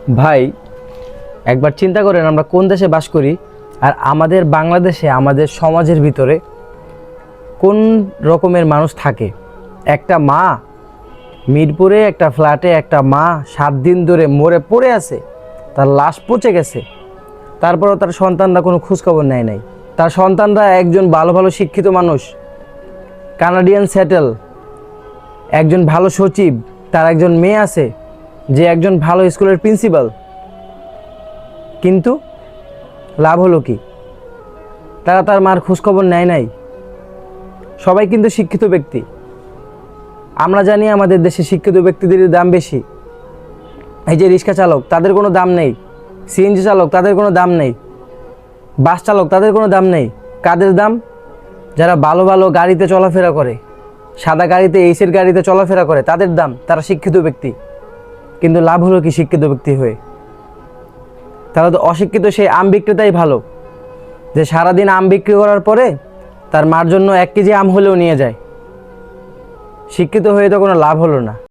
ভাই, একবার চিন্তা করেন আমরা কোন দেশে বাস করি, আর আমাদের বাংলাদেশে আমাদের সমাজের ভিতরে কোন রকমের মানুষ থাকে। একটা মা, মিরপুরে একটা ফ্ল্যাটে একটা মা 7 দিন ধরে মরে পড়ে আছে, তার লাশ পচে গেছে। তারপরও তার সন্তানরা কোনো খোঁজখবর নেয় নাই। তার সন্তানরা একজন ভালো ভালো শিক্ষিত মানুষ, কানাডিয়ান সেটেল, একজন ভালো সচিব, তার একজন মেয়ে আছে যে একজন ভালো স্কুলের প্রিন্সিপাল। কিন্তু লাভ হলো কি? তারা তার মার খোঁজখবর নেয় নাই। সবাই কিন্তু শিক্ষিত ব্যক্তি। আমরা জানি আমাদের দেশে শিক্ষিত ব্যক্তিদের দাম বেশি। এই যে রিক্সা চালক, তাদের কোনো দাম নেই। সিএনজি চালক, তাদের কোনো দাম নেই। বাস চালক, তাদের কোনো দাম নেই। কাদের দাম? যারা ভালো ভালো গাড়িতে চলাফেরা করে, সাদা গাড়িতে, এইসের গাড়িতে চলাফেরা করে, তাদের দাম। তারা শিক্ষিত ব্যক্তি। কিন্তু লাভ হলো কি শিক্ষিত ব্যক্তি হয়ে? তাহলে তো অশিক্ষিত সেই আম বিক্রেতাই ভালো, যে সারাদিন আম বিক্রি করার পরে তার মার জন্য 1 কেজি আম হলেও নিয়ে যায়। শিক্ষিত হয়ে তো কোনো লাভ হলো না।